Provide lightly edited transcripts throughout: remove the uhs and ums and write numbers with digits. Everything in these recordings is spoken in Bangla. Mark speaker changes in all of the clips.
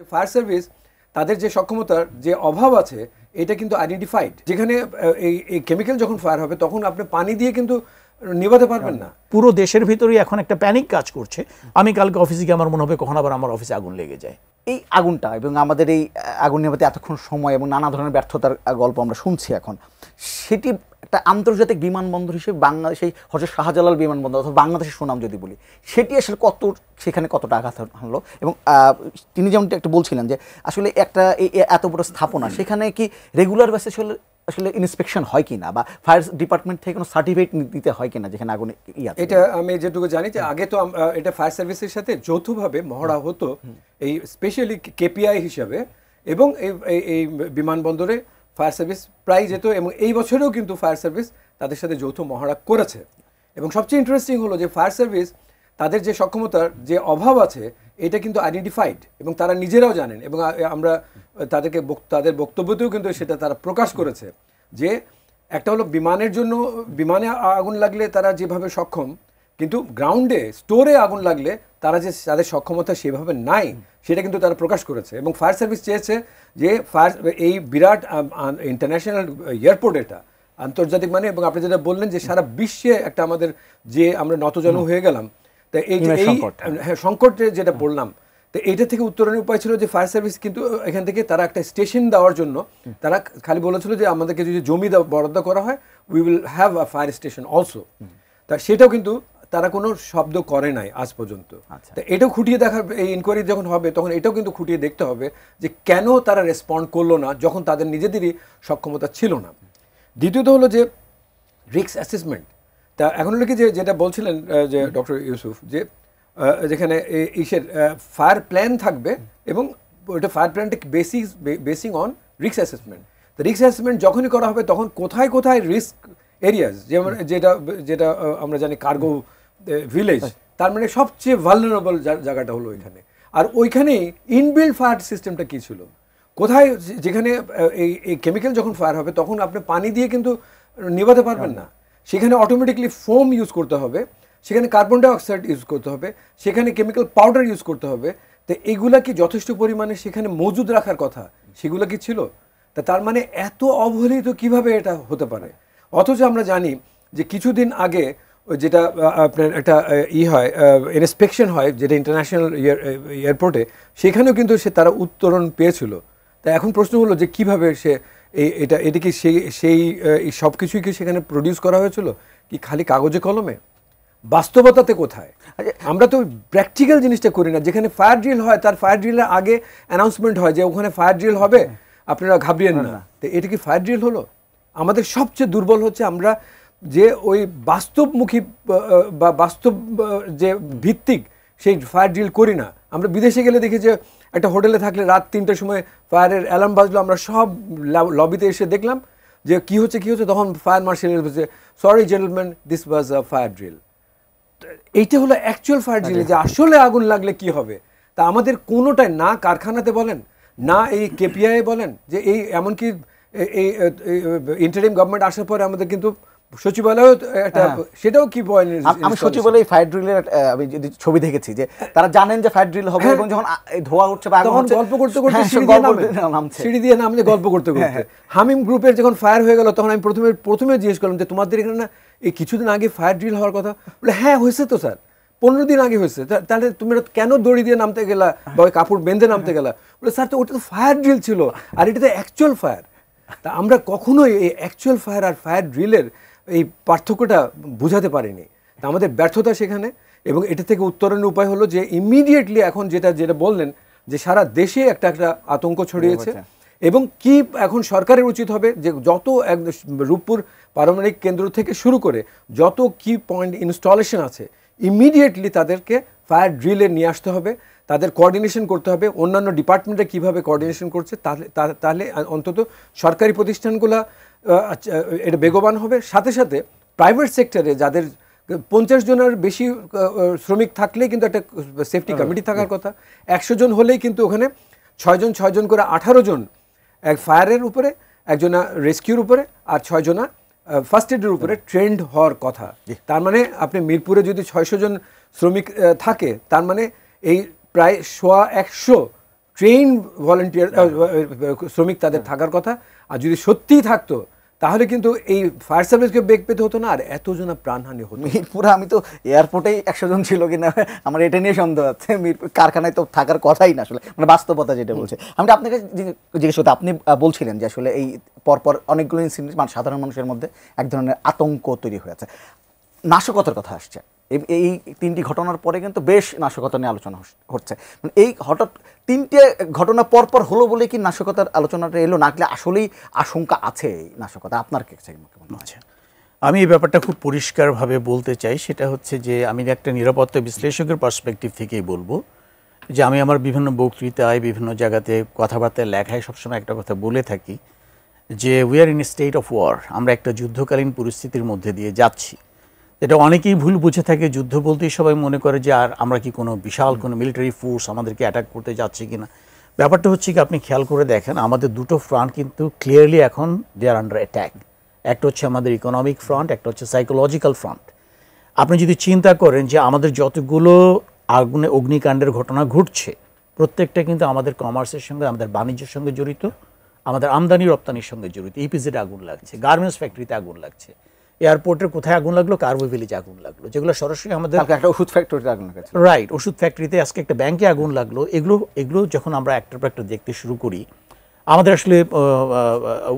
Speaker 1: ফায়ার সার্ভিস তাদের যে সক্ষমতার যে অভাব আছে এটা কিন্তু আইডেন্টিফাইড। যেখানে এই কেমিক্যাল যখন ফায়ার হবে তখন আপনি পানি দিয়ে কিন্তু নিভাতে পারবেন না।
Speaker 2: পুরো দেশের ভিতরেই এখন একটা প্যানিক কাজ করছে। আমি কালকে অফিসে গিয়ে আমার মনে হবে কখন আবার আমার অফিসে আগুন লেগে যায়।
Speaker 3: এই আগুনটা এবং আমাদের এই আগুন নেভাতে এতক্ষণ সময় এবং নানা ধরনের ব্যর্থতার গল্প আমরা শুনছি এখন, সেটি একটা আন্তর্জাতিক বিমানবন্দর হিসেবে বাংলাদেশে হযরত শাহজালাল বিমানবন্দর অথবা বাংলাদেশের সুনাম যদি বলি, সেটি আসলে সেখানে কতটা আঘাত হানলো? এবং তিনি যেমনটি একটা বলছিলেন যে আসলে একটা এত বড় স্থাপনা, সেখানে কি রেগুলার বেসিস আসলে ইন্সপেকশন হয় কিনা, বা ফায়ার ডিপার্টমেন্ট থেকে কোনো সার্টিফিকেট দিতে হয় কিনা যেখানে আগুন
Speaker 1: এটা আমি যেটুকু জানি যে আগে তো এটা ফায়ার সার্ভিসের সাথে যৌথভাবে মহড়া হতো এই স্পেশালি কেপিআই হিসাবে, এবং এই বিমানবন্দরে ফায়ার সার্ভিস প্রায় যেত, এবং এই বছরেও কিন্তু ফায়ার সার্ভিস তাদের সাথে যৌথ মহড়া করেছে। এবং সবচেয়ে ইন্টারেস্টিং হলো যে ফায়ার সার্ভিস তাদের যে সক্ষমতার যে অভাব আছে এটা কিন্তু আইডেন্টিফাইড, এবং তারা নিজেরাও জানেন, এবং আমরা তাদের বক্তব্যতেও কিন্তু সেটা তারা প্রকাশ করেছে যে একটা হলো বিমানের জন্য, বিমানে আগুন লাগলে তারা যেভাবে সক্ষম, কিন্তু গ্রাউন্ডে স্টোরে আগুন লাগলে তারা যে তাদের সক্ষমতা সেভাবে নাই সেটা কিন্তু তারা প্রকাশ করেছে। এবং ফায়ার সার্ভিস চেয়েছে যে এই বিরাট ইন্টারন্যাশনাল এয়ারপোর্ট, এটা আন্তর্জাতিক মানে, এবং আপনি যেটা বললেন যে সারা বিশ্বে একটা আমাদের যে আমরা নতজানু হয়ে গেলাম, তা এই সংকটে যেটা বললাম, তো এইটা থেকে উত্তরণের উপায় ছিল যে ফায়ার সার্ভিস কিন্তু এখান থেকে তারা একটা স্টেশন দেওয়ার জন্য তারা খালি বলেছিল যে আমাদেরকে যদি জমি বরাদ্দ করা হয় we will have a fire station also. তা সেটাও কিন্তু তারা কোনো শব্দ করে নাই আজ পর্যন্ত। তা এটাও খুঁটিয়ে দেখার, এই ইনকোয়ারি যখন হবে তখন এটাও কিন্তু খুঁটিয়ে দেখতে হবে যে কেন তারা রেসপন্ড করলো না যখন তাদের নিজেদেরই সক্ষমতা ছিল না। দ্বিতীয়ত হলো যে রিস্ক অ্যাসেসমেন্ট। তা এখন হলো কি, যেটা বলছিলেন যে ডক্টর ইউসুফ, যে যেখানে ফায়ার প্ল্যান থাকবে, এবং ওইটা ফায়ার প্ল্যানটা বেসিং অন রিস্ক অ্যাসেসমেন্ট। তো রিস্ক অ্যাসেসমেন্ট যখনই করা হবে তখন কোথায় কোথায় রিস্ক এরিয়াজ, যেমন যেটা আমরা জানি কার্গো ভিলেজ, তার মানে সবচেয়ে ভালনারেবল জায়গাটা হলো ওইখানে। আর ওইখানেই ইনবিল্ড ফায়ার সিস্টেমটা কী ছিল, কোথায় যেখানে এই কেমিক্যাল যখন ফায়ার হবে তখন আপনি পানি দিয়ে কিন্তু নিভাতে পারবেন না, সেখানে অটোমেটিকলি ফোম ইউজ করতে হবে, সেখানে কার্বন ডাইঅক্সাইড ইউজ করতে হবে, সেখানে কেমিক্যাল পাউডার ইউজ করতে হবে। তো এগুলা কি যথেষ্ট পরিমাণে সেখানে মজুদ রাখার কথা, সেগুলো কি ছিল? তার মানে এত অবহেলিত কিভাবে এটা হতে পারে? অথচ আমরা জানি যে কিছুদিন আগে যেটা আপনার একটা হয়, ইন্সপেকশন হয় যেটা ইন্টারন্যাশনাল এয়ারপোর্টে, সেখানেও কিন্তু তারা উত্তরণ পেয়েছিল। তা এখন প্রশ্ন হলো যে কিভাবে এটা কি সেই সব কিছুই কি সেখানে প্রডিউস করা হয়েছিল, কি খালি কাগজে কলমে? বাস্তবতাতে কোথায়? আমরা তো প্র্যাকটিক্যাল জিনিসটা করি না। যেখানে ফায়ার ড্রিল হয় তার ফায়ার ড্রিলের আগে অ্যানাউন্সমেন্ট হয় যে ওখানে ফায়ার ড্রিল হবে, আপনারা ঘাবড়িয়েন না। তো এটা কি ফায়ার ড্রিল হলো? আমাদের সবচেয়ে দুর্বল হচ্ছে আমরা যে ওই বাস্তবমুখী বা বাস্তব যে ভিত্তিক সেই ফায়ার ড্রিল করি না। আমরা বিদেশে গেলে দেখি যে একটা হোটেলে থাকলে রাত 3টার সময় ফায়ারের অ্যালার্ম বাজলো, আমরা সব লবিতে এসে দেখলাম যে কি হচ্ছে, তখন ফায়ার মার্শাল বলছে, sorry gentleman, this was a fire drill. এইটা হলো অ্যাকচুয়াল ফায়ার ড্রিল, যে আসলে আগুন লাগলে কি হবে। তা আমাদের কোনোটাই না, কারখানাতে বলেন না এই কেপিআই বলেন, যে এই এমনকি এই ইন্টারিম গভর্নমেন্ট আসার পরে আমাদের কিন্তু সচিবালয় একটা, সেটাও কি বলেন,
Speaker 3: আমি সচিবালয়ে ফায়ার ড্রিলের আমি যদি ছবি দেখেছি যে তারা জানেন যে ফায়ার ড্রিল হবে, এবং যখন ধোঁয়া উঠছে বা আগুন হচ্ছে,
Speaker 1: গল্প করতে করতে সিঁড়ি দিয়ে নামছে গল্প করতে করতে। হামিম গ্রুপের যখন ফায়ার হয়ে গেল তখন আমি প্রথমে জিজ্ঞেস করলাম যে তোমাদের এখানে না এই কিছুদিন আগে ফায়ার ড্রিল হওয়ার কথা? বলে হ্যাঁ হয়েছে তো স্যার, 15 দিন আগে হয়েছে। তাহলে তুমি কেন দড়ি দিয়ে নামতে গেলা বা ওই কাপড় বেঁধে নামতে গেলা? বলে স্যার তো ওটা তো ফায়ার ড্রিল ছিল, আর এটা তো অ্যাকচুয়াল ফায়ার। তা আমরা কখনোই এই অ্যাকচুয়াল ফায়ার আর ফায়ার ড্রিলের এই পার্থক্যটা বুঝাতে পারিনি। তা আমাদের ব্যর্থতা সেখানে। এবং এটা থেকে উত্তরণের উপায় হলো যে ইমিডিয়েটলি এখন যেটা বললেন যে সারা দেশে একটা আতঙ্ক ছড়িয়েছে, এবং কি এখন সরকারের উচিত হবে যে যত রূপপুর পারমাণবিক কেন্দ্র থেকে শুরু করে যত কি পয়েন্ট ইনস্টলেশন আছে ইমিডিয়েটলি তাদেরকে ফায়ার ড্রিলে নিয়ে আসতে হবে, তাদের কোঅর্ডিনেশন করতে হবে। অন্যান্য ডিপার্টমেন্টে কীভাবে কোঅর্ডিনেশন করছে তাহলে অন্তত সরকারি প্রতিষ্ঠানগুলো এটা বেগবান হবে। সাথে সাথে প্রাইভেট সেক্টরে যাদের 50 জনের বেশি শ্রমিক থাকলেই কিন্তু একটা সেফটি কমিটি থাকার কথা। 100 জন হলেই কিন্তু ওখানে 6 জন করে 18 জন এক ফায়ারের উপরে, একজনা রেস্কিউর উপরে, আর 6 জনা ফার্স্ট এডের উপরে ট্রেন্ড হওয়ার কথা। তার মানে আপনি মিরপুরে যদি 600 জন শ্রমিক থাকে, তার মানে এই প্রায় 100 ট্রেন ভলান্টিয়ার শ্রমিক তাদের থাকার কথা, আর যদি সত্যিই থাকতো তাহলে কিন্তু এই ফায়ার সার্ভিসকে বেগ পেতে হতো না, আর এতজনা প্রাণহানি হতো।
Speaker 3: মিরপুরে আমি তো এয়ারপোর্টেই 100 জন ছিল কিনা আমার এটা নিয়ে সন্দেহ আছে। মিরপুর কারখানায় তো থাকার কথাই না আসলে, মানে বাস্তবতা যেটা বলছে। আমি আপনাকে জিজ্ঞেস করতে, আপনি বলছিলেন যে আসলে এই পরপর অনেকগুলো ইনসিডেন্ট মানে সাধারণ মানুষের মধ্যে এক ধরনের আতঙ্ক তৈরি হয়েছে, নাশকতার কথা আসছে। এই 3টি ঘটনার পরে কিন্তু বেশ নাশকতা নিয়ে আলোচনা হচ্ছে। মানে এই হঠাৎ 3টে ঘটনা পরপর হলো বলে কি নাশকতার আলোচনাটা এলো, না গেলে আসলেই আশঙ্কা আছে এই নাশকতা? আপনার কাছে
Speaker 2: আচ্ছা, আমি এই ব্যাপারটা খুব পরিষ্কারভাবে বলতে চাই। সেটা হচ্ছে যে আমি একটা নিরাপত্তা বিশ্লেষকের পার্সপেক্টিভ থেকেই বলবো যে আমি আমার বিভিন্ন বক্তৃতায়, বিভিন্ন জায়গাতে, কথাবার্তায়, লেখায় সবসময় একটা কথা বলে থাকি যে we are in state of war. আমরা একটা যুদ্ধকালীন পরিস্থিতির মধ্যে দিয়ে যাচ্ছি। এটা অনেকেই ভুল বুঝে থাকে, যুদ্ধ বলতেই সবাই মনে করে যে আর আমরা কি কোনো বিশাল কোনো মিলিটারি ফোর্স আমাদেরকে অ্যাটাক করতে যাচ্ছি কিনা। ব্যাপারটা হচ্ছে কি, আপনি খেয়াল করে দেখেন আমাদের দুটো ফ্রন্ট কিন্তু ক্লিয়ারলি এখন দে আর আন্ডার অ্যাট্যাক। একটা হচ্ছে আমাদের ইকোনমিক ফ্রন্ট, একটা হচ্ছে সাইকোলজিক্যাল ফ্রন্ট। আপনি যদি চিন্তা করেন যে আমাদের যতগুলো অগ্নিকাণ্ডের ঘটনা ঘটছে প্রত্যেকটা কিন্তু আমাদের কমার্সের সঙ্গে, আমাদের বাণিজ্যের সঙ্গে জড়িত, আমাদের আমদানি রপ্তানির সঙ্গে জড়িত। ইপিজেডে আগুন লাগছে, গার্মেন্টস ফ্যাক্টরিতে আগুন লাগছে, এয়ারপোর্টের কোথায় আগুন লাগলো, কার্বো ভিলেজে আগুন লাগলো, যেগুলো সরাসরি আমাদের
Speaker 3: একটা ওষুধ ফ্যাক্টরিতে আগুন লাগছে,
Speaker 2: রাইট, ওষুধ ফ্যাক্টরিতে, আজকে একটা ব্যাংকে আগুন লাগলো। এগুলো যখন আমরা একটার পর একটা দেখতে শুরু করি, আমাদের আসলে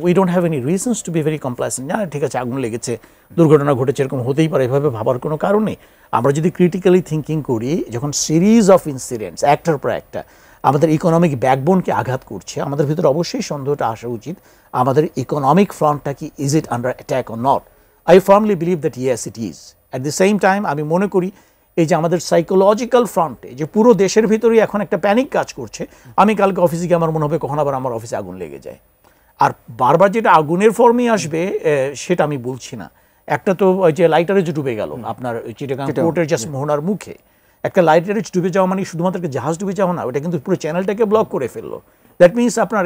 Speaker 2: we don't have any reasons to be very complacent. না ঠিক আছে, আগুন লেগেছে, দুর্ঘটনা ঘটেছে, এরকম হতেই পারে, এভাবে ভাবার কোনো কারণ নেই। আমরা যদি ক্রিটিক্যালি থিঙ্কিং করি, যখন সিরিজ অফ ইনসিডেন্টস একটার পর একটা আমাদের ইকোনমিক ব্যাকবোনকে আঘাত করছে, আমাদের ভিতরে অবশ্যই সন্দেহটা আসা উচিত আমাদের ইকোনমিক ফ্রন্টটা কি is it under attack or not. I firmly believe that yes it is. At the same time আমি মনে করি এই যে আমাদের সাইকোলজিক্যাল ফ্রন্টে যে পুরো দেশের ভিতরেই এখন একটা প্যানিক কাজ করছে। আমি কালকে অফিসে গিয়ে আমার মনে হবে কখন আবার আমার অফিসে আগুন লেগে যায়, আর বারবার যেটা আগুনের ফর্মে আসবে সেটা আমি বলছি না। একটা তো ওই যে লাইটারে যে ডুবে গেল আপনার চিটাগাং পোর্টের জাস্ট মোহনার মুখে, একটা লাইটারে ডুবে যাওয়া মানে শুধুমাত্র জাহাজ ডুবে যাওয়া না, ওটা কিন্তু পুরো চ্যানেলটাকে ব্লক করে ফেললো। দ্যাট মিনস আপনার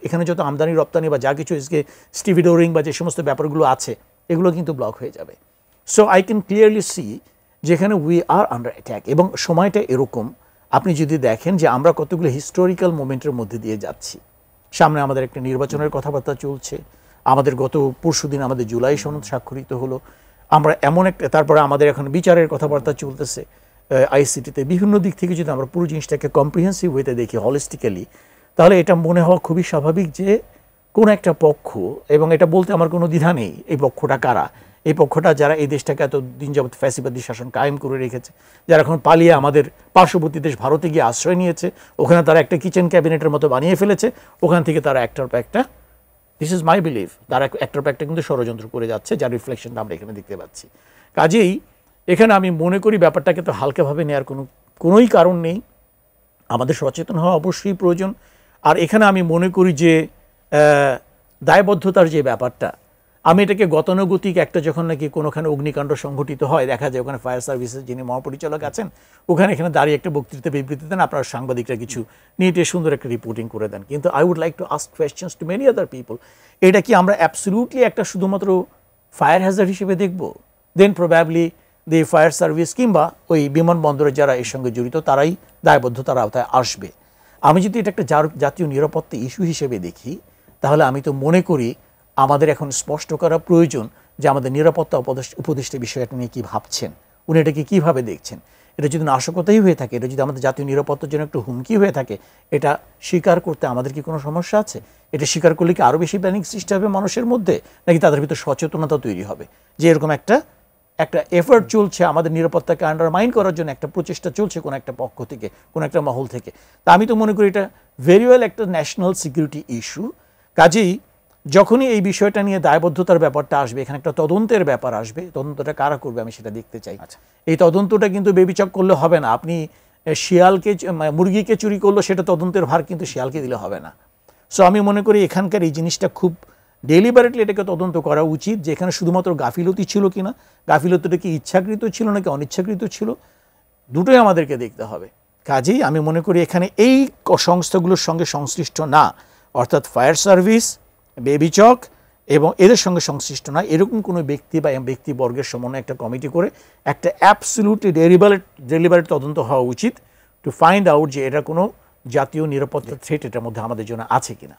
Speaker 2: এখানে যত আমদানি রপ্তানি বা যা কিছু স্টিভিডোরিং বা যে সমস্ত ব্যাপারগুলো আছে এগুলো কিন্তু ব্লক হয়ে যাবে। So I can clearly see যেখানে উই আর আন্ডার অ্যাট্যাক। এবং সময়টা এরকম, আপনি যদি দেখেন যে আমরা কতগুলো হিস্টোরিক্যাল মোমেন্টের মধ্যে দিয়ে যাচ্ছি। সামনে আমাদের একটা নির্বাচনের কথাবার্তা চলছে, আমাদের গত পরশুদিন আমাদের জুলাই সনদ স্বাক্ষরিত হলো, আমরা এমন একটা, তারপরে আমাদের এখন বিচারের কথাবার্তা চলতেছে আইসিটিতে। বিভিন্ন দিক থেকে যদি আমরা পুরো জিনিসটাকে কম্প্রিহেন্সিভ ওয়েতে দেখি, হলিস্টিক্যালি, তাহলে এটা মনে হওয়া খুবই স্বাভাবিক যে কোন একটা পক্ষ, এবং এটা বলতে আমার কোনো দ্বিধা নেই, এই পক্ষটা কারা, এই পক্ষটা যারা এই দেশটাকে এত দিন যাবত ফ্যাসিবাদী শাসন কায়েম করে রেখেছে, যারা এখন পালিয়ে আমাদের পার্শ্ববর্তী দেশ ভারতে গিয়ে আশ্রয় নিয়েছে, ওখানে তারা একটা কিচেন ক্যাবিনেটের মতো বানিয়ে ফেলেছে, ওখান থেকে তারা একটার পর একটা, দিস ইজ মাই বিলিভ, তারা একটার পর একটা কিন্তু ষড়যন্ত্র করে যাচ্ছে, যার রিফ্লেকশনটা আমরা এখানে দেখতে পাচ্ছি। কাজেই এখানে আমি মনে করি ব্যাপারটাকে তো হালকাভাবে নেওয়ার কোনোই কারণ নেই, আমাদের সচেতন হওয়া অবশ্যই প্রয়োজন। আর এখানে আমি মনে করি যে দায়বদ্ধতার যে ব্যাপারটা, আমি এটাকে গতানুগতিক একটা, যখন নাকি কোনোখানে অগ্নিকাণ্ড সংঘটিত হয়, দেখা যায় ওখানে ফায়ার সার্ভিসের যিনি মহাপরিচালক আছেন এখানে দাঁড়িয়ে একটা বক্তৃতা বিবৃতি দেন, আপনারা সাংবাদিকরা কিছু নিটে সুন্দর একটা রিপোর্টিং করে দেন। কিন্তু I would like to ask questions to many other people, এটা কি আমরা অ্যাবসলিউটলি একটা শুধুমাত্র ফায়ার হ্যাজার্ড হিসেবে দেখব? দেন প্রবাবলি দি ফায়ার সার্ভিস কিংবা ওই বিমানবন্দরে যারা এর সঙ্গে জড়িত তারাই দায়বদ্ধতার আওতায় আসবে। আমি যদি এটা একটা জাতীয় নিরাপত্তা ইস্যু হিসেবে দেখি, তাহলে আমি তো মনে করি আমাদের এখন স্পষ্ট করা প্রয়োজন যে আমাদের নিরাপত্তা উপদেষ্টা বিষয়টা নিয়ে কী ভাবছেন, উনি এটাকে কীভাবে দেখছেন। এটা যদি নাশকতাই হয়ে থাকে, এটা যদি আমাদের জাতীয় নিরাপত্তার জন্য একটু হুমকি হয়ে থাকে, এটা স্বীকার করতে আমাদের কি কোনো সমস্যা আছে? এটা স্বীকার করলে কি আরও বেশি প্যানিক সৃষ্টি হবে মানুষের মধ্যে, নাকি তাদের ভিতরে সচেতনতা তৈরি হবে যে এরকম একটা এফার্ট চলছে আমাদের নিরাপত্তাকে আন্ডারমাইন করার জন্য, একটা প্রচেষ্টা চলছে কোনো একটা পক্ষ থেকে, কোনো একটা মহল থেকে। তা আমি তো মনে করি এটা ভেরি ওয়েল একটা ন্যাশনাল সিকিউরিটি ইস্যু। কাজেই যখনই এই বিষয়টা নিয়ে দায়বদ্ধতার ব্যাপারটা আসবে, এখানে একটা তদন্তের ব্যাপার আসবে, তদন্তটা কারা করবে আমি সেটা দেখতে চাই। এই তদন্তটা কিন্তু বেবিচাক করলে হবে না। আপনি মুরগিকে চুরি করলো, সেটা তদন্তের ভার কিন্তু শিয়ালকে দিলে হবে না। সো আমি মনে করি এখানকার এই জিনিসটা খুব ডেলিবারেটলি এটাকে তদন্ত করা উচিত, যে এখানে শুধুমাত্র গাফিলতি ছিল কিনা, গাফিলতিটা কি ইচ্ছাকৃত ছিল নাকি অনিচ্ছাকৃত ছিল, দুটোই আমাদেরকে দেখতে হবে। কাজেই আমি মনে করি এখানে এই সংস্থাগুলোর সঙ্গে সংশ্লিষ্ট না, অর্থাৎ ফায়ার সার্ভিস, বেবিচক এবং এদের সঙ্গে সংশ্লিষ্ট না এরকম কোনো ব্যক্তি বা ব্যক্তিবর্গের সমন্বয়ে একটা কমিটি করে একটা অ্যাবসলিউটলি ডেলিবারেট তদন্ত হওয়া উচিত, টু ফাইন্ড আউট যে এটা কোনো জাতীয় নিরাপত্তা থ্রেট এটার মধ্যে আমাদের জন্য আছে কিনা।